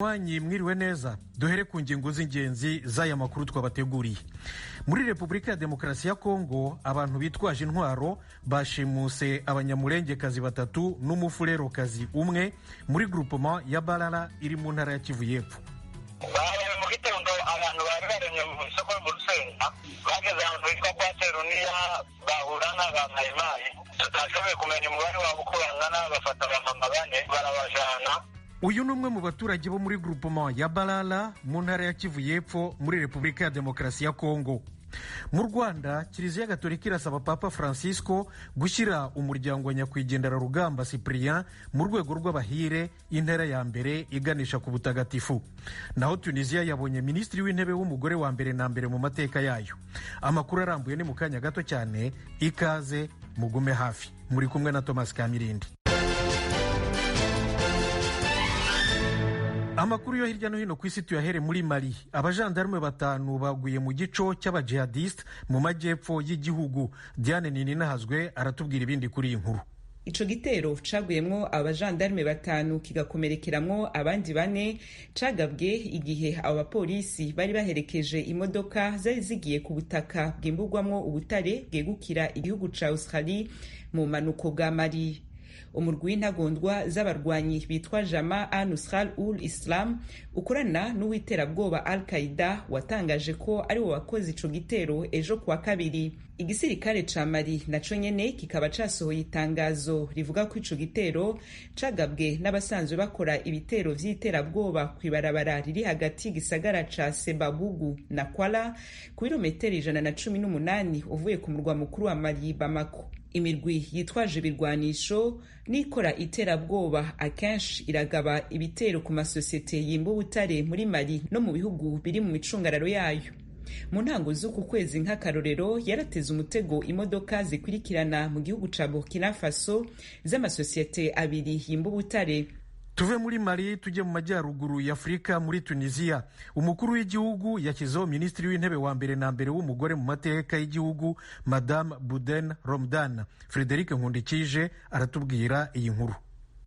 Mwanyi mwiriwe neza, duhere ku ngingo z'ingenzi z'aya makuru twabateguriye. Muri Repubulika ya Demokarasi ya Kongo, abantu bitwaje intwaro bashimuse abanyamurengekazi batatu n'umufurerokazi umwe muri groupement ya Balala iri mu ntara ya Kivu y'Epfo. Mu gitondo abantu bari baremye mu isoko mu Rusenda bageze ahantu hitwa kwa Seruniya bahura n'abamayimayi, tutashoboye kumenya umubare wabo uko bangana, bafata abamama bane barabajana. Uyu ni umwe mu baturage bo muri groupement ya Balala mu ntara ya Kivu y'Epfo muri Repubulika ya Demokarasi ya Kongo. Mu Rwanda, Kiliziya Gatolika irasaba Papa Francisco gushyira umuryango wa nyakwigendera Rugamba Cyprien mu rwego rw'abahire, intera ya mbere iganisha ku butagatifu. Naho Tunisia yabonye minisitiri w'intebe w'umugore wa mbere na mbere mu mateka yayo. Amakuru arambuye ni mu kanya gato cyane, ikaze mugume hafi. Muri kumwe na Thomas Kamirindi. Amakuru yo hirya no hino ku isi tuyahere muri Mali. Abajandarume batanu baguye mu gico cy'abajihadiste mu majyepfo y'igihugu. Diane Nininahazwe aratubwira ibindi kuri iyi nkuru. Ico gitero caguyemwo abajandarume batanu kigakomerekeramwo abandi bane, cagabwe igihe abo bapolisi bari baherekeje imodoka zari zigiye ku butaka bwimburwamwo ubutare bwegukira igihugu ca Australie mu manuko bwa Mali. Umurwi w'intagondwa z'abarwanyi bitwa Jama al-Nusra ul-Islam ukorana n'uwiterabwoba Al-Qaeda watangaje ko ari wo wakoze ico gitero ejo kuwa kabiri. Igisirikare ca Mali naco nyene kikaba casohoye itangazo rivuga ko ico gitero cagabwe n'abasanzwe bakora ibitero vy'iterabwoba kw'ibarabara riri hagati y'igisagara ca Sebabugu na Kwala ku birometero 118 uvuye ku murwa mukuru wa Mali Bamako. Imirwi yitwaje ibirwanisho n'ikora iterabwoba akenshi iragaba ibitero ku masosiyete yimba ubutare muri Mali no mu bihugu biri mu micungararo yayo. Mu ntango z'uku kwezi nk'akarorero yarateze umutego imodoka zikurikirana mu gihugu ca Burkina Faso z'amasosiyete abiri yimba ubutare. Tuve muri Mali tujye mu majyaruguru ya Afrika muri Tunisia. Umukuru w'igihugu yashyizeho minisitiri w'intebe wa mbere na mbere w'umugore mu mateka y'igihugu, Madame Bouden Romdan. Frederic Nkundikije aratubwira iyi nkuru.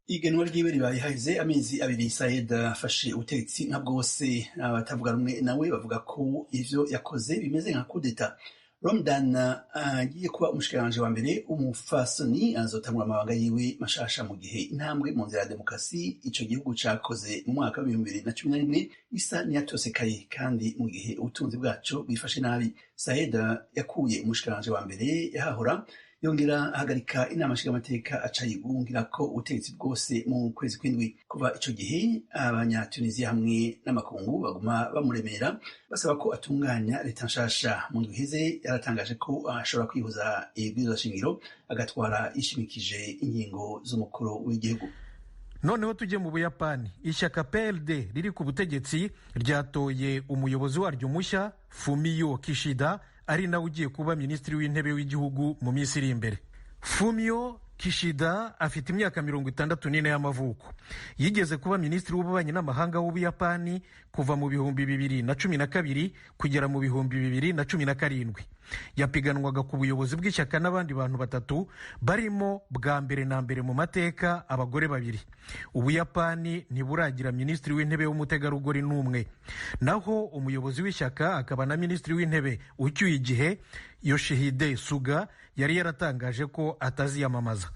Igenwa ryiwe ribaye haheze amezi abiri. Said afashe ubutegetsi nka bwose, abatavuga rumwe nawe bavuga ko ivyo yakoze bimeze nka kudeta. Romdan agiye kuba umushikiranganje wa mbere umufasoni, azotangura amabanga yiwe mashasha mu gihe intambwe mu nzira ya demokarasi ico gihugu cakoze mu mwaka wa 2011 isa niyatosekaye, kandi mu gihe ubutunzi bwaco bwifashe nabi. Said yakuye umushikiranganje wa mbere yahahora, yongera ahagarika inama nshingamateka aca yigungira ko ubutegetsi bwose mu kwezi kw'indwi. Kuva ico gihe abanyatunisia hamwe n'amakungu baguma bamuremera basaba ko atunganya leta nshasha. Mu ndwi iheze yaratangaje ko ashobora kwihuza ibwirizwa shingiro agatwara yishimikije ingingo z'umukuru w'igihugu. Noneho tujye mu Buyapani. Ishyaka PLD riri ku butegetsi ryatoye umuyobozi waryo mushya, Fumio Kishida, ari nawe ugiye kuba minisitiri w'intebe w'igihugu mu minsi iri imbere. Fumio Kishida afite imyaka 64 y'amavuko. Yigeze kuba minisitiri w'ububanyi n'amahanga w'Ubuyapani kuva mu 2012 kugera mu 2017. Yapiganwaga ku buyobozi bw'ishyaka n'abandi bantu batatu, barimo bwa mbere na mbere mu mateka abagore babiri. Ubuyapani ntiburagira minisitiri w'intebe w'umutegarugori n'umwe. Naho umuyobozi w'ishyaka akaba na minisitiri w'intebe ucyuye igihe, Yoshihide Suga, yari yaratangaje ko ataziyamamaza.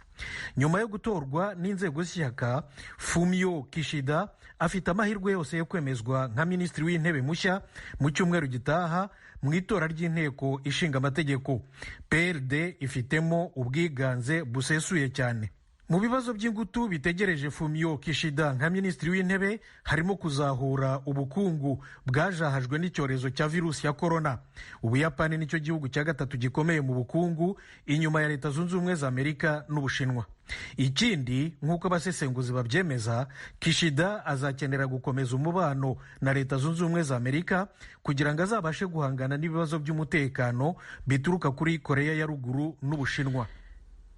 Nyuma yo gutorwa n'inzego z'ishyaka, Fumio Kishida afite amahirwe yose yo kwemezwa nka minisitiri w'intebe mushya mu cyumweru gitaha mu itora ry'inteko ishinga amategeko. PLD ifitemo ubwiganze busesuye cyane. Mu bibazo by'ingutu bitegereje Fumio Kishida nka minisitiri w'intebe harimo kuzahura ubukungu bwajahajwe n'icyorezo cya virusi ya corona. Ubuyapani nicyo gihugu cya gatatu gikomeye mu bukungu inyuma ya Leta Zunze Ubumwe za Amerika n'Ubushinwa. Ikindi, nk'uko abasesenguzi babyemeza, Kishida azakenera gukomeza umubano na Leta Zunze Ubumwe za Amerika kugira ngo azabashe guhangana n'ibibazo by'umutekano bituruka kuri Korea ya ruguru n'Ubushinwa.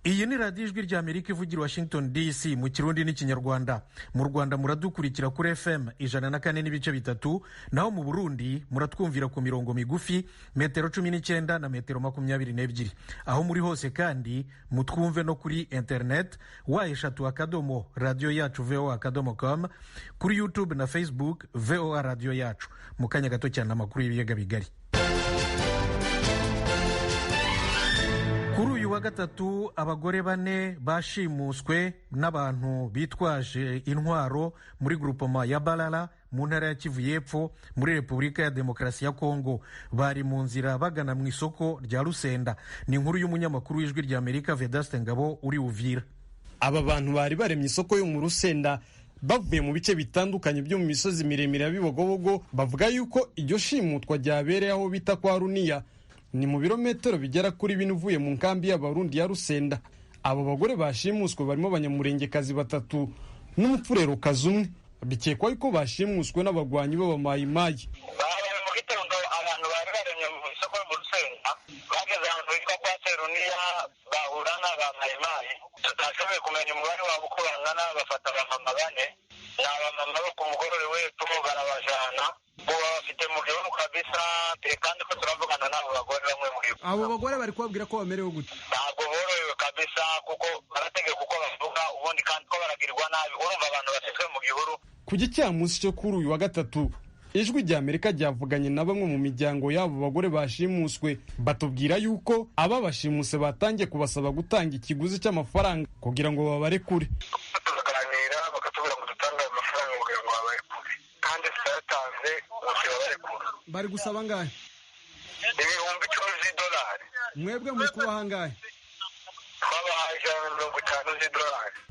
iyi ni radiyo ijwi rya amerika ivugira Washington DC mu kirundi n'ikinyarwanda. mu Rwanda muradukurikira kuri FM 104.3, naho mu Burundi muratwumvira ku mirongo migufi metero 19 na metero 22. aho muri hose kandi mutwumve no kuri internet #, radio yacu voa.com, kuri YouTube na Facebook VOA radio yacu. mu kanya gato cyane amakuru y'ibiyaga bigari. Kuri uyu wa gatatu abagore 4 bashimuswe n'abantu bitwaje intwaro muri groupement ya Balala mu ntara ya Kivu y'Epfo muri Repubulika ya Demokarasi ya Kongo. Bari mu nzira bagana mu isoko rya Rusenda. Ni inkuru y'umunyamakuru w'ijwi rya Amerika Vedaste Ngabo uri Uvira. Aba bantu bari baremye isoko yo mu Rusenda bavuye mu bice bitandukanye byo mu misozi miremire ya Bibogobogo. Bavuga yuko iryo shimutwa ryabereye aho bita kwa Runiya, ni mu birometero bigera kuri 4 uvuye mu nkambi y'Abarundi ya Rusenda. Abo bagore bashimuswe barimo abanyamurengekazi 3 n'umupfurerokazi umwe. Bikekwa yuko bashimuswe n'abagwanyi b'abamayimayi. Mu gitondo abantu bari baremye mu isoko mu Rusenda bageze ahantu hitwa kwa Seruniya bahura n'abamayimayi. Tutashoboye kumenya umubare wabo uko bangana, bafata abamama 4 n'abamama bo ku mugorore w'epfo barabajana bo bafite mu gihugu kabisa, kandi ko turavugana n'abo bagore bamwe muri bo. Abo bagore bari kubabwira ko bamerewe gute? Ntabwo borohewe kabisa, kuko barategeka uko bavuga, ubundi kandi ko baragirwa nabi. Urumva abantu bashyizwe mu gihuru. Ku gicamunsi cyo kuri uyu wa gatatu, ijwi rya Amerika ryavuganye na bamwe mu miryango y'abo bagore bashimuswe. Batubwira yuko aba bashimuse batangiye kubasaba gutanga ikiguzi cy'amafaranga kugira ngo babarekure. Tuganira bakatubwira ngo dutange amafaranga kugira ngo babarekure, kandi tutayatanze babarekura. Bari gusaba ngahe? $10,000. Mwebwe muri kubaha ngahe? Twabahaye $50,000.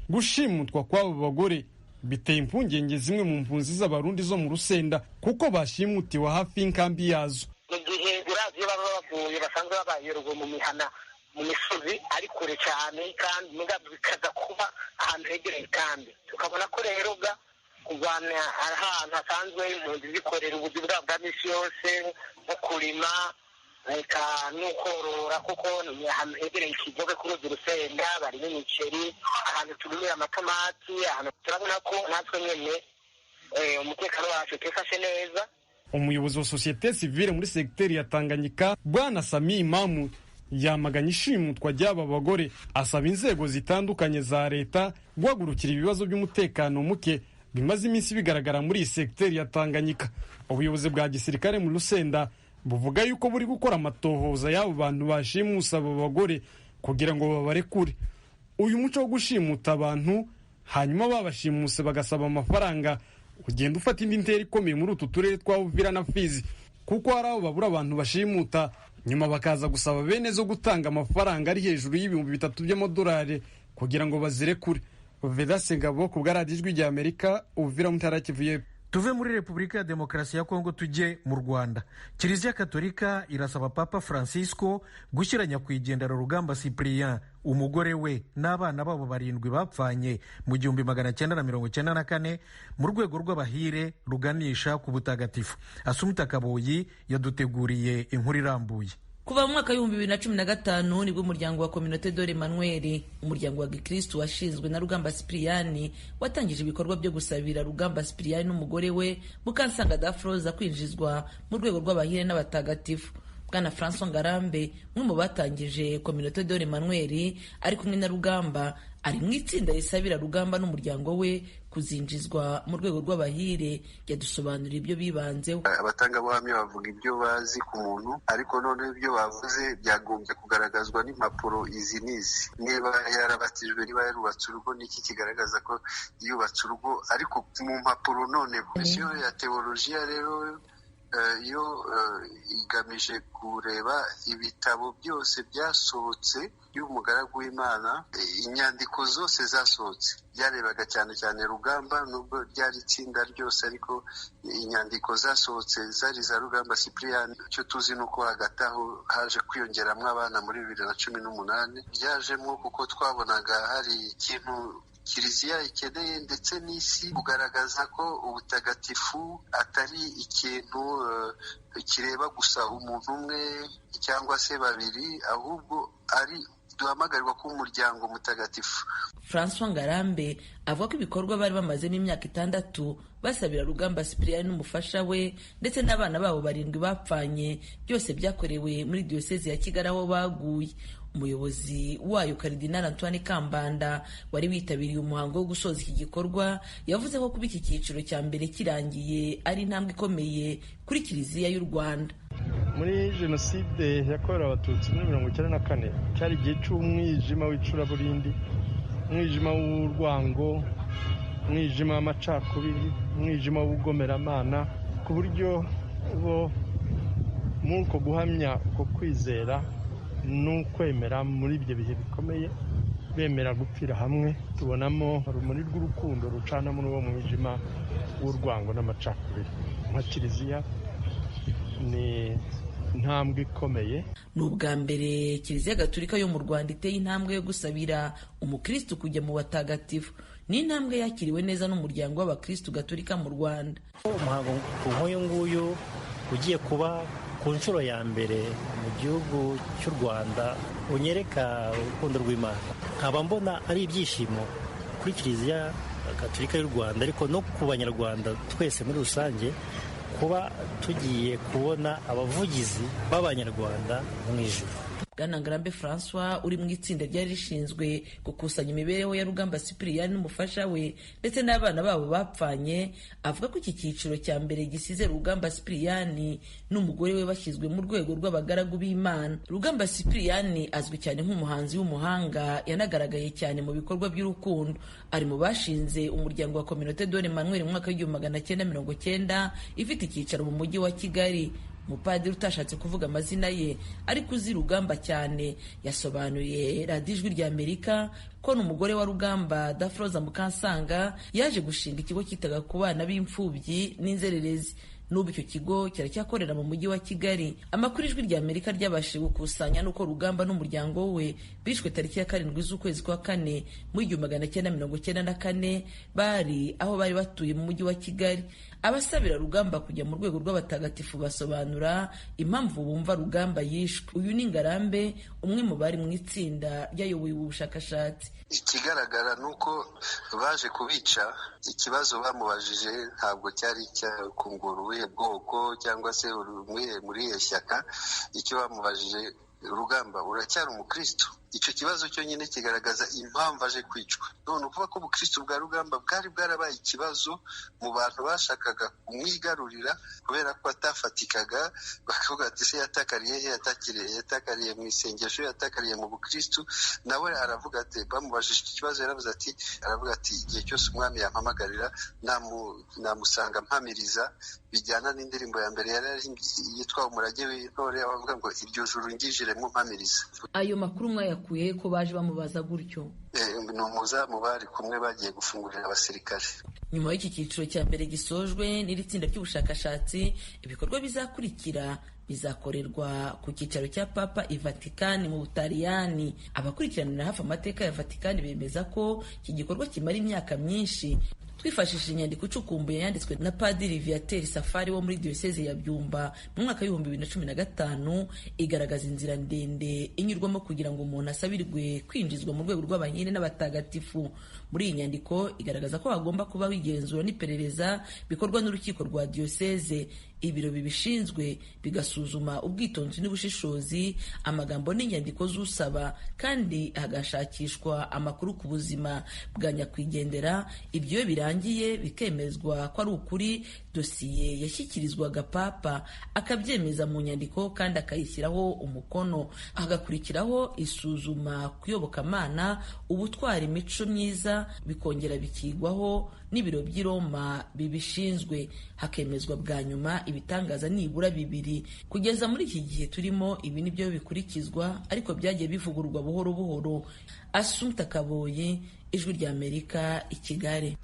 Gushimutwa kw'abo bagore biteye impungenge zimwe mu mpunzi z'Abarundi zo mu Rusenda, kuko bashimutiwe hafi y'inkambi yazo. Mu gihe biravye baba bavuye basanzwe babayeruwe mu mihana mu misozi ari kure cyane, kandi mugabe bikaza kuba ahantu hegereye kandi tukabona ko rero kuvana ahantu hasanzwe impunzi zikorera ubuzi bwabo bwa misi yose no kurima reka no korora, kuko ni ahantu hegereye ikigobe kuri urwo Rusenda, barimo imiceri, ahantu turimira amatomati, ahantu turabona ko natwe nyene umutekano wacu twifashe neza. Umuyobozi wa societe civile muri segiteri ya Tanganyika Bwana Sami Imamu yamaganye ishimutwa ry'aba bagore, asaba inzego zitandukanye za leta guhagurukira ibibazo by'umutekano muke bimaze iminsi bigaragara muri iyi segiteri ya Tanganyika. Ubuyobozi bwa gisirikare mu Rusenda buvuga yuko buri gukora amatohoza y'abo bantu bashimusa abo bagore kugira ngo babarekure. Uyu muco wo gushimuta abantu hanyuma babashimuse bagasaba amafaranga ugenda ufata indi ntera ikomeye muri utu turere twa Uvira na Fizi, kuko hari abo babura abantu bashimuta nyuma bakaza gusaba bene zo gutanga amafaranga ari hejuru $3,000 by'amadolari kugira ngo bazirekure. Vedaste Ngabo ku bwa radiyo ijwi rya Amerika, Uvira mu ntara ya Kivu y'Epfo. Tuve muri Repubulika ya Demokarasi ya Kongo tujye mu Rwanda. Kiliziya Katolika irasaba Papa Francisco gushyira nyakwigendera Rugamba Cyprien, umugore we n'abana babo 7 bapfanye mu 1994 mu rwego rw'abahire ruganisha ku butagatifu. Asumta Kaboyi yaduteguriye inkuru irambuye. Kuva mu mwaka w'2015 nibwo umuryango wa Communauté de l'Emmanuel, umuryango wa Gikristo washinzwe na Rugamba Cyprien, watangije ibikorwa byo gusabira Rugamba Cyprien n'umugore we Mukansanga Dafroza kwinjizwa mu rwego rw'abahire n'abatagatifu. Bwana François Ngarambe, umwe mu batangije Communauté de l'Emmanuel, ari kumwe na Rugamba, ari mu itsinda risabira Rugamba n'umuryango we kuzinjizwa mu rwego rw'abahire. Yadusobanurira ibyo bibanzeho. Abatangabuhamya bavuga ibyo bazi ku muntu, ariko none ibyo bavuze byagombye kugaragazwa n'impapuro izi n'izi. Niba yarabatijwe, niba yarubatse urugo, niki kigaragaza ko yubatse urugo, ariko mu mpapuro. None komisiyo ya teolojiya rero yo igamije kureba ibitabo byose byasohotse y'umugaragu w'Imana, inyandiko zose zasohotse. Byarebaga cyane cyane Rugamba, nubwo ryari itsinda ryose, ariko inyandiko zasohotse zari za Rugamba Cyprien. Icyo tuzi nuko hagati aho haje kwiyongeramo abana muri 2018. Byajemo kuko twabonaga hari ikintu Kiliziya ikeneye ndetse n'isi, kugaragaza ko ubutagatifu atari ikintu kireba gusa umuntu umwe cyangwa se babiri, ahubwo ari duhamagarirwa kuba umuryango mutagatifu. François Ngarambe avuga ko ibikorwa bari bamazemo imyaka 6 basabira Rugamba Cyprien n'umufasha we ndetse n'abana babo 7 bapfanye byose byakorewe muri diocese ya Kigali aho baguye. Umuyobozi wayo Cardinal Antoine Kambanda wari witabiriye umuhango wo gusoza iki gikorwa yavuze ko kuba iki cyiciro cya mbere kirangiye ari intambwe ikomeye kuri Kiliziya y'u Rwanda. Muri jenoside yakorewe abatutsi muri 1994 cyari igihe cy'umwijima w'icuraburindi, umwijima w'urwango, umwijima w'amacakubiri, umwijima w'ubugomeramana, ku buryo bo muri uko guhamya uko kwizera n'ukwemera muri ibyo bihe bikomeye bemera gupfira hamwe, tubonamo urumuri rw'urukundo rucana muri uwo mwijima w'urwango n'amacakubiri. Nka Kiliziya ni intambwe ikomeye. Ni ubwa mbere Kiliziya Gatolika yo mu Rwanda iteye intambwe yo gusabira umukristo kujya mu batagatifu. Ni intambwe yakiriwe neza n'umuryango w'abakristo Gatolika mu Rwanda. Umuhango nk'uyu nguyu ugiye kuba ku nshuro ya mbere mu gihugu cy'u Rwanda unyereka urukundo rw'Imana. Nkaba mbona ari ibyishimo kuri Kiliziya Gatolika y'u Rwanda ariko no ku banyarwanda twese muri rusange kuba tugiye kubona abavugizi b'abanyarwanda mu ijuru. Bwana Ngarambe François uri mu itsinda ryari rishinzwe gukusanya imibereho ya Rugamba Cyprien n'umufasha we ndetse n'abana babo bapfanye, avuga ko iki cyiciro cya mbere gisize Rugamba Cyprien n'umugore we bashyizwe mu rwego rw'abagaragu b'Imana. Rugamba Cyprien azwi cyane nk'umuhanzi w'umuhanga, yanagaragaye cyane mu bikorwa by'urukundo. Ari mu bashinze umuryango wa Communauté Dore Emmanuel mu mwaka w'1990 ifite icyicaro mu mujyi wa Kigali. Umupadiri utashatse kuvuga amazina ye ariko uzi Rugamba cyane yasobanuye Radio Ijwi ry'Amerika ko n'umugore wa Rugamba Dafroza Mukansanga yaje gushinga ikigo cyitaga ku bana b'imfubyi n'inzererezi. N'ubu icyo kigo kiracyakorera mu mujyi wa Kigali. Amakuru Ijwi ry'Amerika ryabashije gukusanya nuko Rugamba n'umuryango we bishwe tariki ya 7 z'ukwezi kwa 4 mu 1994 bari aho bari batuye mu mujyi wa Kigali. Abasabira Rugamba kujya mu rwego rw'abatagatifu basobanura impamvu bumva Rugamba yishwe. Uyu ni Ngarambe, umwe mu bari mu itsinda ryayoboye ubushakashatsi. Ikigaragara nuko baje kubica, ikibazo bamubajije ntabwo cyari cyakungura ubuhe bwoko cyangwa se muri iyo shyaka. Icyo bamubajije, Rugamba uracyari umukristo? Icyo kibazo cyonyine kigaragaza impamvu aje kwicwa. None ukuvuga ko ubukristo bwa Rugamba bwari bwarabaye ikibazo mu bantu bashakaga kumwigarurira kubera ko atafatikaga, bakavuga ati se yatakariye he? Yatakariye mu isengesho, yatakariye mu bukristo. Nawe aravuga ati, bamubajije iki kibazo yaravuze ati, aravuga ati igihe cyose umwami yampamagarira namusanga mpamiriza. Bijyana n'indirimbo ya mbere yitwa Umurage w'Intore, avuga ngo iryo juru ngijiremo mpamiriza. Ayo makuru mwayakuye ko baje bamubaza gutyo? Ni umuzamu bari kumwe bagiye gufungurira abasirikare. Nyuma y'iki cyiciro cya mbere gisojwe n'iri tsinda ry'ubushakashatsi, ibikorwa bizakurikira bizakorerwa ku cyicaro cya Papa i Vatican mu Butaliyani. Abakurikiranira hafi amateka ya Vatican bemeza ko iki gikorwa kimara imyaka myinshi. Twifashishije inyandiko icukumbuye yanditswe na Padiri Viateur Safari wo muri diocese ya Byumba mu mwaka w'2015, igaragaza inzira ndende inyurwamo kugira ngo umuntu asabirwe kwinjizwa mu rwego rw'abanyine n'abatagatifu. Muri iyi nyandiko igaragaza ko hagomba kubaho igenzura n'iperereza bikorwa n'urukiko rwa diocese. Ibiro bibishinzwe bigasuzuma ubwitonzi n'ubushishozi, amagambo n'inyandiko z'usaba, kandi hagashakishwa amakuru ku buzima bwa nyakwigendera. Ibyo birangiye bikemezwa ko ari ukuri, dosiye yashyikirizwaga Papa akabyemeza mu nyandiko kandi akayishyiraho umukono. Hagakurikiraho isuzuma kuyobokamana, ubutwara, imico myiza, bikongera bikigwaho n'ibiro by'i Roma bibishinzwe. Hakemezwa bwa nyuma ibitangaza nibura 2. Kugeza muri iki gihe turimo, ibi nibyo bikurikizwa, ariko byagiye bivugururwa buhoro buhoro. Assumpta Kaboyi, Ijwi ry'Amerika, i Kigali.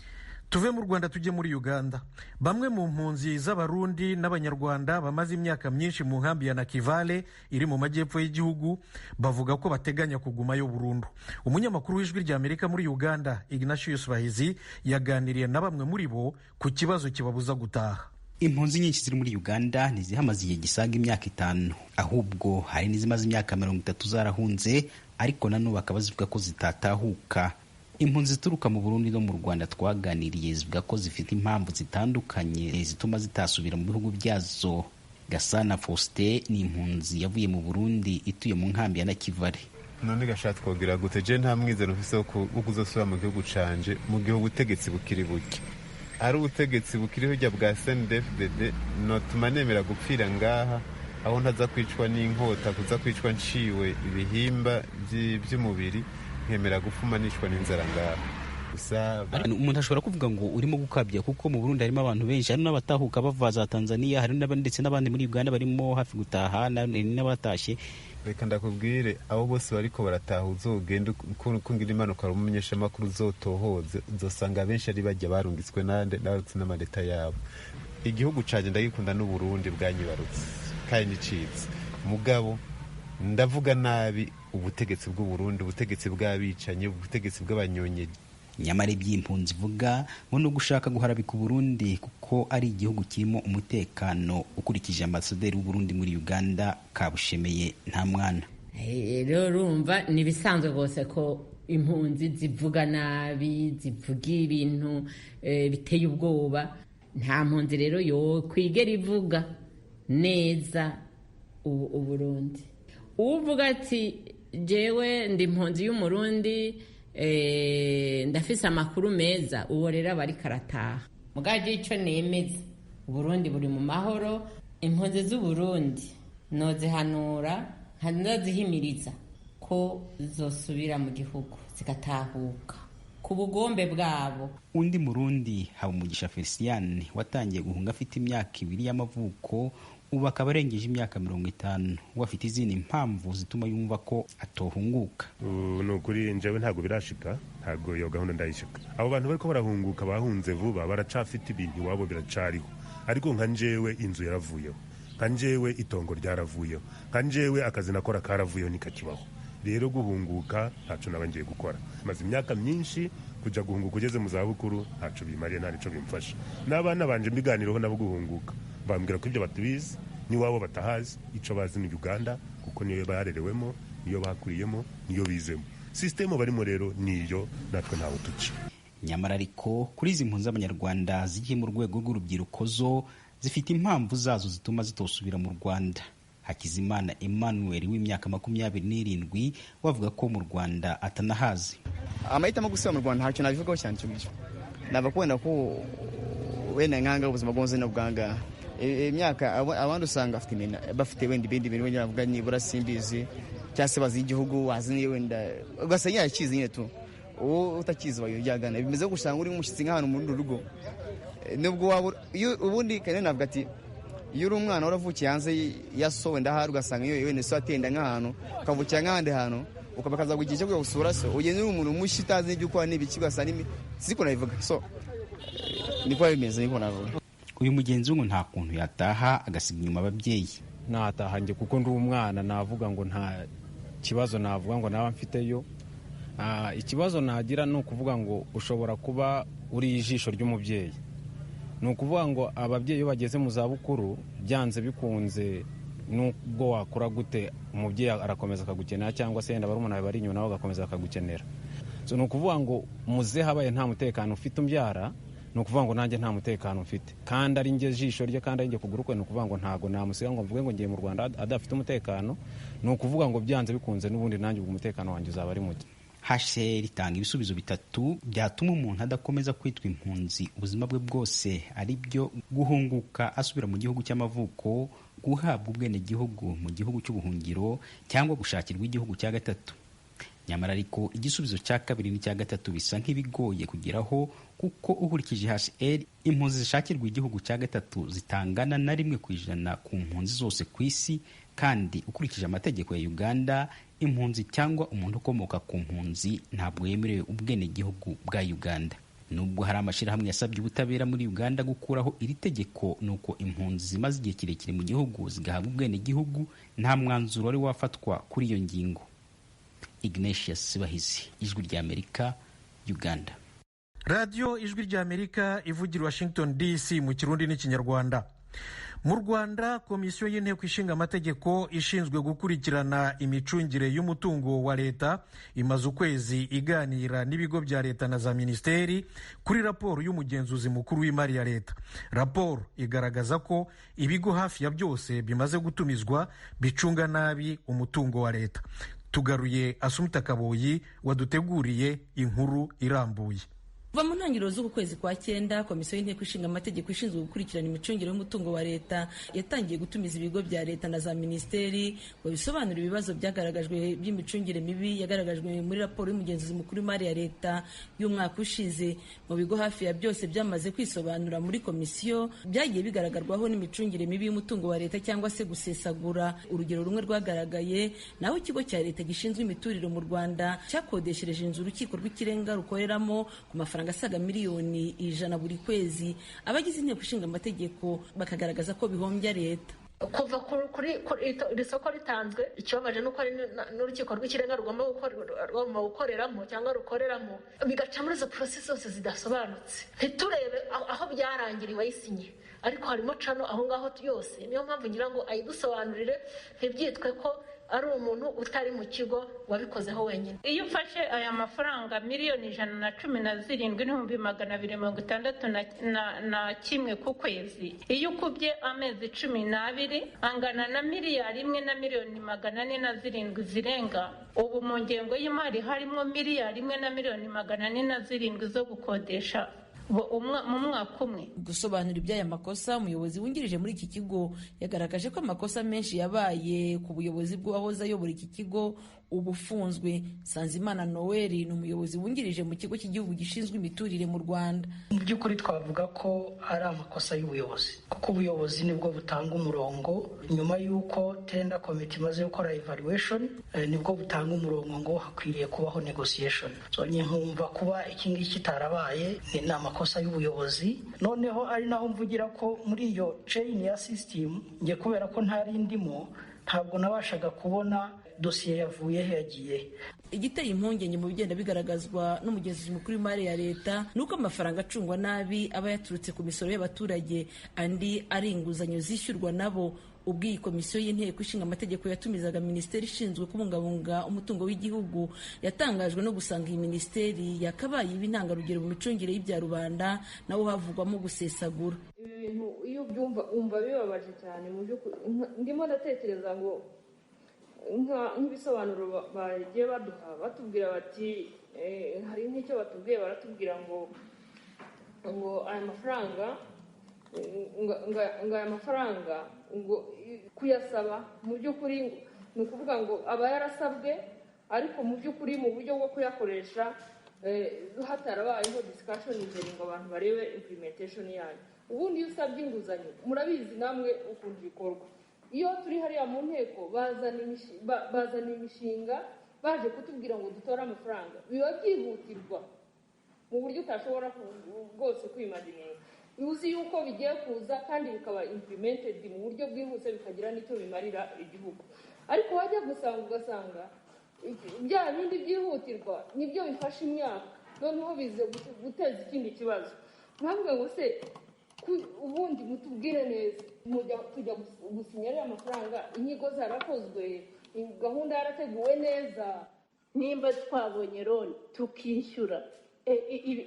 Tuve mu Rwanda tujye muri Uganda. Bamwe mu mpunzi z'Abarundi n'Abanyarwanda bamaze imyaka myinshi mu nkambi ya Nakivale iri mu majyepfo y'igihugu bavuga ko bateganya kugumayo burundu. Umunyamakuru w'Ijwi ry'Amerika muri Uganda, Ignatius Bahizi, yaganiriye na bamwe muri bo ku kibazo kibabuza gutaha. impunzi nyinshi ziri muri Uganda ntizihamaze igihe gisaga imyaka 5, ahubwo hari n'izimaze imyaka 30 zarahunze, ariko nano bakaba zivuga ko zitatahuka. Impunzi zituruka mu Burundi no mu Rwanda twaganiriye zivuga ko zifite impamvu zitandukanye zituma zitasubira mu bihugu byazo. Gasana Faustin ni impunzi yavuye mu Burundi ituye mu nkambi ya Nakivale. None gashatse kugira gute je nta mwizero ufise wo kuzosubira mu gihugu canje mu gihe ubutegetsi bukiri buke. Ari ubutegetsi bukiri hujya bwa CNDD-FDD notuma nemera gupfira ngaha aho ntaza kwicwa n'inkota, kuza kwicwa nciwe ibihimba by'umubiri, nkemera gufumanishwa n'inzara ngaha. Umuntu ashobora kuvuga ngo urimo gukabya kuko mu Burundi harimo abantu benshi, hari n'abatahuka bava za Tanzania, hari ndetse n'abandi muri Uganda barimo hafi gutaha n'abatashye. Reka ndakubwire abo bose bariko barataha uzogenda kungira impanuka umumenyesha makuru uzotohoze uzosanga benshi ari bajya barungitswe n'abarutse n'amaleta yabo. Igihugu canje ndagikunda n'u Burundi bwanyibarutse kandi nicitse mugabo ndavuga nabi ubutegetsi bw'u Burundi, ubutegetsi bw'abicanyi, ubutegetsi bw'abanyonyeji. Nyamara iby'impunzi vuga ngo no gushaka guharabika Burundi kuko ari igihugu kirimo umutekano, ukurikije ambasaderi w'u Burundi muri Uganda Kabushemeye nta mwana. Rero urumva nibisanzwe gose ko impunzi zivuga nabi, zivuga ibintu biteye ubwoba. Nta mpunzi rero yo kwigera ivuga neza u Burundi. Uvuga ati jewe ndi impunzi y'Umurundi, ndafise amakuru meza, uwo rero bari karataha. Mugaje ico nemeza, Burundi buri mu mahoro. Impunzi z'u Burundi nozihanura nkanazihimiriza ko zosubira mu gihugu zigatahuka ku bugombe bwabo. Undi Murundi Habumugisha Felician watangiye guhunga afite imyaka 2 y'amavuko, ubu akaba arengeje imyaka 50, wafite izindi impamvu zituma yumva ko atohunguka. Nukuri njewe ntago birashika, ntago yo gahunda ndayishika. Abo bantu bariko barahunguka bahunze vuba baracafite ibintu wabo biracariho, ariko nka njewe inzu yaravuyeho, nka njewe itongo ryaravuyeho, nka njewe akazi nakora karavuyeho nikakibaho. Rero guhunguka ntaco nabangiye gukora. Maze imyaka myinshi kuja guhunguka ugeze mu zabukuru ntaco bimariye, ntaco bimfasha. N'abana banje mbiganireho nabo guhunguka bambwira ko ibyo batubizi ni wabo batahazi, ico bazi ni Uganda kuko niyo barerewemo, niyo bakuriyemo, niyo bizemo. System barimo rero niyo natwe ntawo tuci. Nyamara ariko kuri izi mpunzi z'Abanyarwanda zigiye mu rwego rw'urubyiruko zo zifite impamvu zazo zituma zitosubira mu Rwanda. Hakizimana Emmanuel w'imyaka 27 wavuga ko mu Rwanda atanahazi. Amahitamo gusubira mu Rwanda ntacyo nabivugaho cyane cyo gico. Nabakubona ko wenda nkanga ubuzima bwonze no bwanga imyaka abandi usanga bafite wenda ibindi bintu wenda bavuga nibura simbizi cyase bazi igihugu wazi ni wenda ugasanya yakizi nyine tu utakizi bayojyagana bimeze gusanga uri umushyitsi nk'ahantu muri rugo nubwo wabo ubundi kandi navuga ati iyo uri umwana waravukiye hanze yasowe ndahari ugasanga iyo wenda so atenda nk'ahantu ukavukira nk'ahandi hantu ukabakaza kugira cyo gusura so ugenda uri umuntu mushyi utazi ibyo ukora n'ibiki ugasanga siko nabivuga so niko bimeze niko navuga. Uyu mugenzi ngo nta kuntu yataha agasiga inyuma ababyeyi. Nataha nje kuko ndi umwana, navuga ngo nta kibazo navuga ngo naba mfiteyo. Ikibazo nagira ni ukuvuga ngo ushobora kuba uri ijisho ry'umubyeyi. Ni ukuvuga ngo ababyeyi iyo bageze mu zabukuru byanze bikunze nubwo wakora gute umubyeyi arakomeza akagukenera, cyangwa se yenda barumuna bari inyuma nabo bagakomeza akagukenera. So ni ukuvuga ngo muze habaye nta mutekano ufite umbyara, ni ukuvuga ngo nanjye nta mutekano mfite, kandi ari njye jisho rye kandi ari njye kuguru kwe. Ni ukuvuga ngo ntago namusiga ngo mvuge ngo ngiye mu Rwanda adafite umutekano. Ni ukuvuga ngo byanze bikunze n'ubundi nanjye ubwo umutekano wanjye uzaba ari muke. HCR itanga ibisubizo bitatu byatuma umuntu adakomeza kwitwa impunzi ubuzima bwe bwose, ari byo guhunguka asubira mu gihugu cy'amavuko, guhabwa ubwenegihugu mu gihugu cy'ubuhungiro, cyangwa gushakirwa igihugu cya gatatu. Nyamara ariko igisubizo cya kabiri n'icya gatatu bisa nk'ibigoye kugeraho, kuko ukurikije HCR impunzi zishakirwa igihugu cya gatatu zitangana na 1% ku mpunzi zose ku isi, kandi ukurikije amategeko ya Uganda impunzi cyangwa umuntu ukomoka ku mpunzi ntabwo yemerewe ubwenegihugu bwa Uganda. Nubwo hari amashirahamwe yasabye ubutabera muri Uganda gukuraho iri tegeko, nuko impunzi zimaze igihe kirekire mu gihugu zigahabwa ubwenegihugu, nta mwanzuro wari wafatwa kuri iyo ngingo. Ignatius Bahizi, Ijwi ry'Amerika, Uganda. radiyo ijwi ry'amerika ivugira Washington DC mu kirundi n'ikinyarwanda. Mu Rwanda, komisiyo y'inteko ishinga amategeko ishinzwe gukurikirana imicungire y'umutungo wa leta imaze ukwezi iganira n'ibigo bya leta na za minisiteri kuri raporo y'umugenzuzi mukuru w'imari ya leta. Raporo igaragaza ko ibigo hafi ya byose bimaze gutumizwa bicunga nabi umutungo wa leta. Tugaruye Asumta Kaboyi waduteguriye inkuru irambuye. Kuva mu ntangiriro z'uku kwezi kwa 9, komisiyo y'inteko ishinga amategeko ishinzwe gukurikirana imicungire y'umutungo wa leta yatangiye gutumiza ibigo bya leta na za minisiteri ngo bisobanure ibibazo byagaragajwe by'imicungire mibi yagaragajwe muri raporo y'umugenzuzi mukuru w'imari ya leta y'umwaka ushize. Mu bigo hafi ya byose byamaze kwisobanura muri komisiyo byagiye bigaragarwaho n'imicungire mibi y'umutungo wa leta cyangwa se gusesagura. Urugero rumwe rwagaragaye naho ikigo cya leta gishinzwe imiturire mu Rwanda cyakodeshereje inzu urukiko rw'ikirenga rukoreramo ku mafaranga asaga miliyoni 100 buri kwezi. Abagize inteko ishinga amategeko bakagaragaza ko bihombya leta. Kuva kuri iri soko ritanzwe, ikibabaje nuko ari n'urukiko rw'ikirenga rugomba gukoreramo cyangwa rukoreramo, bigaca muri izo process zose zidasobanutse. Ntiturebe aho byarangiriwe ayisinye, ariko harimo cano aho ngaho yose. Niyo mpamvu ngira ngo ayidusobanurire, ntibyitwe ko ari umuntu utari mu kigo wabikozeho wenyine. Iyo ufashe aya mafaranga miliyoni 117,261 ku kwezi, iyo ukubye amezi 12 angana na miliyari 1,407,000 zirenga. Ubu mu ngengo y'imari harimo miliyari 1,407,000 zo gukodesha mu mwaka umwe. Gusobanura iby'aya makosa, umuyobozi wungirije muri iki kigo yagaragaje ko amakosa menshi yabaye ku buyobozi bw'uwahoze ayobora iki kigo ubufunzwe. Sanzimana Noel ni umuyobozi wungirije mu kigo cy'igihugu gishinzwe imiturire mu Rwanda. Mu by'ukuri twavuga ko ari amakosa y'ubuyobozi, kuko ubuyobozi nibwo butanga umurongo nyuma y'uko tender committee imaze gukora evaluation, nibwo butanga umurongo ngo hakwiriye kubaho negotiation. So nkumva kuba iki ngiki kitarabaye ni amakosa y'ubuyobozi. Noneho ari naho mvugira ko muri iyo chain ya system nge kubera ko ntari ndimo, ntabwo nabashaga kubona dosiye yavuye yagiye. Igiteye impungenge mu bigenda bigaragazwa n'umugenzuzi mukuru w'imari ya leta nuko amafaranga acungwa nabi aba yaturutse ku misoro y'abaturage, andi ari inguzanyo zishyurwa nabo. Ubwo iyi komisiyo y'inteko ishinga amategeko yatumizaga minisiteri ishinzwe kubungabunga umutungo w'igihugu, yatangajwe no gusanga iyi minisiteri yakabaye ibintangarugero mu micungire y'ibya rubanda, naho havugwamo gusesagura. Ibintu iyo byumva umva bibabaje cyane. Mu by'ukuri ndimo ndatekereza ngo nk'ibisobanuro bagiye baduha batubwira bati hari nk'icyo batubwiye, baratubwira ngo aya mafaranga ngo kuyasaba mu by'ukuri ni ukuvuga ngo aba yarasabwe, ariko mu by'ukuri mu buryo bwo kuyakoresha hatarabayeho discussion imbere ngo abantu barebe implementation yayo. Ubundi iyo usabye inguzanyo, murabizi namwe ukuntu bikorwa. Iyo turi hariya mu nteko bazana imishinga baje kutubwira ngo dutore amafaranga, biba byihutirwa mu buryo utashobora rwose kwimagininga. Uzi yuko bigiye kuza kandi bikaba implemented mu buryo bwihuse, bikagira n'icyo bimarira igihugu. Ariko wajya ugasanga bya bindi byihutirwa nibyo bifasha imyaka, noneho bize guteza ikindi kibazo. Ntabwo ngo se ubundi mutubwire neza, tujya gusinyira amafaranga, inyigo zarakozwe, gahunda yarateguwe neza. Nimba twabonye loan tukishyura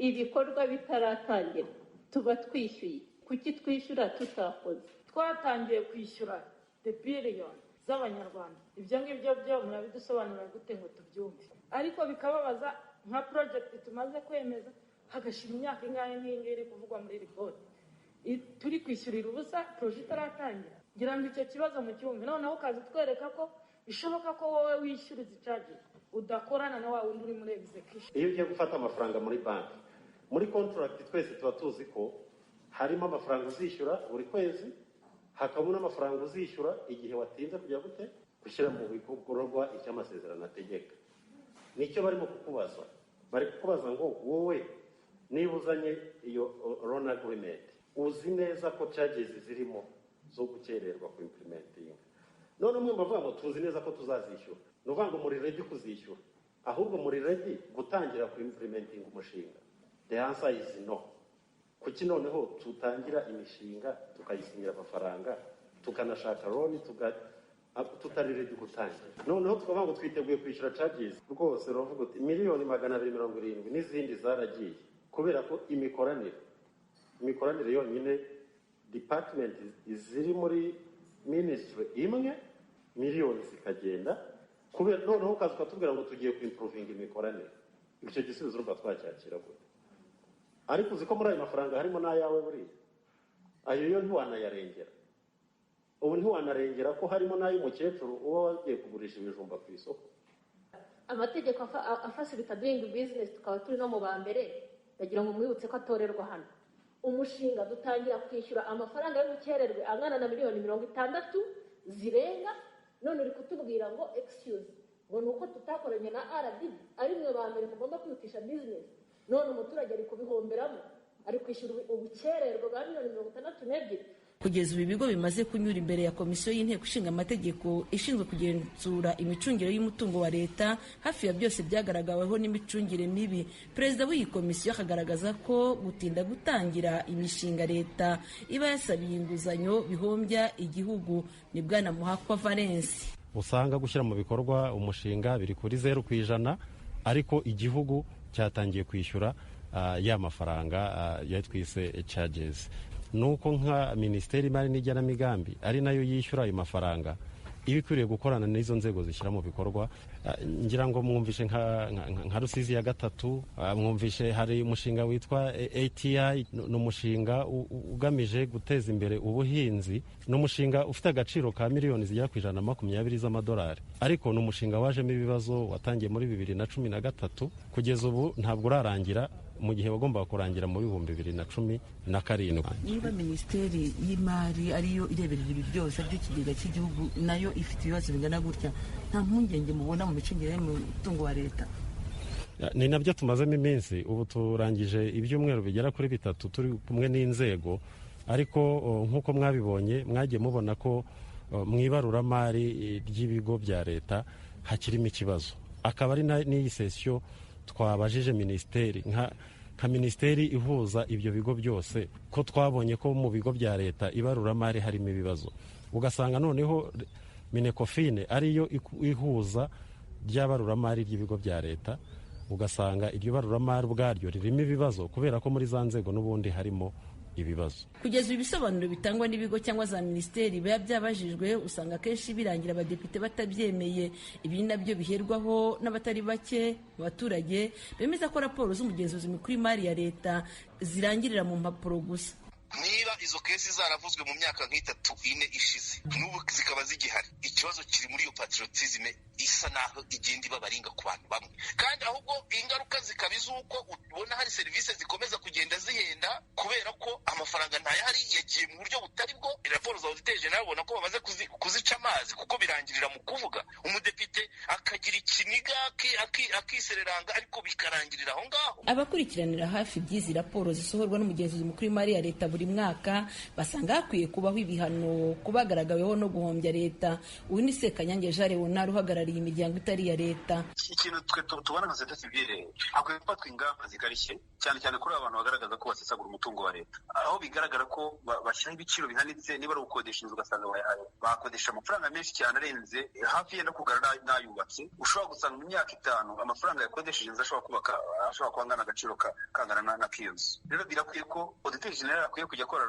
ibikorwa bitaratangira, tuba twishyuye. Kuki twishyura tutakoze? Twatangiye kwishyura the billion z'abanyarwanda. Ibyo ngibyo byo murabidusobanura gute ngo tubyumve? Ariko bikababaza nka project tumaze kwemeza hagashira imyaka ingahe nk'ingiri kuvugwa muri report. Turi kwishyurira ubusa, project itaratangira. Ngira ngo icyo kibazo mu cyumve, noneho ukaza twereka ko bishoboka ko wowe wishyura izi charges udakorana na wawe uri muri execution. Iyo ugiye gufata amafaranga muri banki, muri contract twese tuba tuzi ko harimo amafaranga uzishyura buri kwezi, hakaba n'amafaranga uzishyura igihe watinze kujya gute gushyira mu bikorwa icyo amasezerano ategeka. Nicyo barimo kukubaza. Bari kukubaza ngo wowe niba uzanye iyo loan agreement, uzi neza ko charges zirimo zo gukererwa ku implementing. None umwe bavuga ngo tuzi neza ko tuzazishyura. Nuvuga ngo muri ready kuzishyura, ahubwo muri ready gutangira ku implementing umushinga. the answer is no. Kuki noneho tutangira imishinga tukayisinyira amafaranga tukanashaka loan tutarire gutangira noneho tukavuga ngo twiteguye kwishyura charges rwose uravuga uti miliyoni 270 n'izindi zaragiye kubera ko imikoranire yonyine department ziri muri ministry imwe miliyoni zikagenda kubera noneho ukazuka tubwira ngo tugiye kuimproving imikoranire. Icyo gisubizo urumva twacyakira gute? Ariko uziko muri ayo mafaranga harimo n'ayawe buri ayo yo ntiwanayarengera. Ubu ntiwanarengera ko harimo n'ay'umukecuru uwo wagiye kugurisha ibijumba ku isoko. Amategeko afasha doing business tukaba turi no mu ba mbere ndagira ngo mwibutse ko atorerwa hano. Umushinga dutangira kwishyura amafaranga y'ubukererwe angana na miliyoni 60 zirenga, none uri kutubwira ngo excuse ngo nuko tutakoranye na RDB ari mwe ba mbere mugomba kwihutisha business, none umuturage ari kubihomberamo ari kwishyura ubukererwe bwa miliyoni 62. Kugeza ubu ibigo bimaze kunyura imbere ya komisiyo y'inteko ishinga amategeko ishinzwe kugenzura imicungire y'umutungo wa leta, hafi ya byose byagaragaweho n'imicungire mibi. Perezida w'iyi komisiyo akagaragaza ko gutinda gutangira imishinga leta iba yasabiye inguzanyo bihombya igihugu. Ni Bwana Muhakwa Valence. Usanga gushyira mu bikorwa umushinga biri kuri 0%, ariko igihugu cyatangiye kwishyura ya mafaranga yatwise charges. Nuko nka Minisiteri y'Imari n'Igenamigambi ari nayo yishyura ayo mafaranga ibikwiriye gukorana n'izo nzego zishyira mu bikorwa. Ngira ngo mwumvishe nka Rusizi ya 3, mwumvishe hari umushinga witwa ATI, n'umushinga ugamije guteza imbere ubuhinzi, n'umushinga ufite agaciro ka miliyoni zigera ku 120 z'amadolari, ariko n'umushinga wajemo ibibazo watangiye muri 2013 kugeza ubu ntabwo urarangira, mu gihe bagomba kurangira mu 2017. Niba Minisiteri y'Imari ariyo ireberera ibi byose by'ikigega cy'igihugu nayo ifite ibibazo bingana gutya, nta mpungenge mubona mu micungire y'umutungo wa leta? Ni nabyo tumazemo iminsi. Ubu turangije ibyumweru bigera kuri 3 turi kumwe n'inzego, ariko nk'uko mwabibonye mwagiye mubona ko mu ibaruramari ry'ibigo bya leta hakirimo ikibazo. Akaba ari n'iyi sesiyo twabajije minisiteri nka minisiteri ihuza ibyo bigo byose, ko twabonye ko mu bigo bya leta ibaruramari harimo ibibazo. Ugasanga noneho Minecofine ariyo ihuza ry'abaruramari ry'ibigo bya leta, ugasanga iryo baruramari ubwaryo ririmo ibibazo kubera ko muri za nzego n'ubundi harimo ibibazo. Kugeza ibisobanuro bitangwa n'ibigo cyangwa za minisiteri biba byabajijwe, usanga kenshi birangira abadepite batabyemeye. Ibi nabyo biherwaho n'abatari bake mu baturage bemeza ko raporo z'umugenzuzi mukuru w'imari ya leta zirangirira mu mpapuro gusa. Niba izo kesi zaravuzwe mu myaka nk'itatu-ine ishize n'ubu zikaba zigihari, ikibazo kiri muri iyo patriotisme isa naho igenda ibabaringa ku bantu bamwe, kandi ahubwo ingaruka zikaba iz'uko ubona hari serivisi zikomeza kugenda zihenda kubera ko amafaranga ntayahari, yagiye mu buryo butari bwo. Raporo za Auditeur General babona ko bamaze kuzica amazi, kuko birangirira mu kuvuga umudepite akagira ikiniga akisereranga, ariko bikarangirira aho ngaho. Abakurikiranira hafi by'izi raporo zisohorwa n'umugenzuzi mukuru w'imari ya leta buri mwaka basanga hakwiye kubaho ibihano kubagaragaweho no guhombya leta. Uyu ni Sekanyange Jean Leonard uhagarariye imiryango itari iya leta. Ikintu twe tubona nka sosiyete sivile hakwiye gufatwa ingamba zikarishye, cyane cyane kuri abantu bagaragaza ko basesagura umutungo wa leta, aho bigaragara ko bashyiraho ibiciro bihanitse. Niba ari ugukodesha inzu ugasanga bakodesha amafaranga menshi cyane arenze hafi yenda kugaragara n'ayubatse, ushobora gusanga mu myaka 5 amafaranga yakodesheje inzu ashobora kuba angana agaciro kangana na kiyonzi. Rero birakwiye ko Auditeur General akwiye kujya akora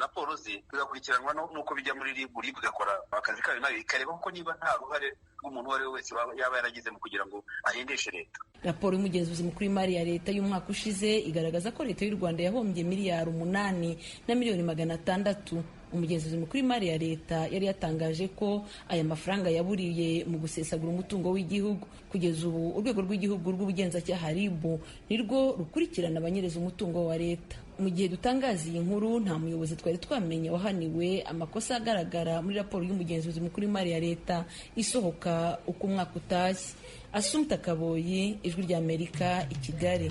raporo ze, bigakurikiranwa n'uko bijya muri RIB bigakora akazi kayo nayo ikareba ko niba nta ruhare rw'umuntu uwo ari we wese yaba yaragize mu kugira ngo ahendeshe leta. Raporo y'umugenzuzi mukuru w'imari ya leta y'umwaka ushize igaragaza ko leta y'u Rwanda yahombye miliyari 8 na miliyoni 600. Umugenzuzi mukuru w'imari ya leta yari yatangaje ko aya mafaranga yaburiye mu gusesagura umutungo w'igihugu. Kugeza ubu urwego rw'igihugu rw'ubugenzacyaha RIB nirwo rukurikirana abanyereza umutungo wa leta. Mu gihe dutangaza iyi nkuru nta muyobozi twari twamenye wahaniwe amakosa agaragara muri raporo y'umugenzuzi mukuru w'imari ya leta isohoka uko umwaka utashye. Assumpta Kaboyi, Ijwi ry'Amerika, i Kigali.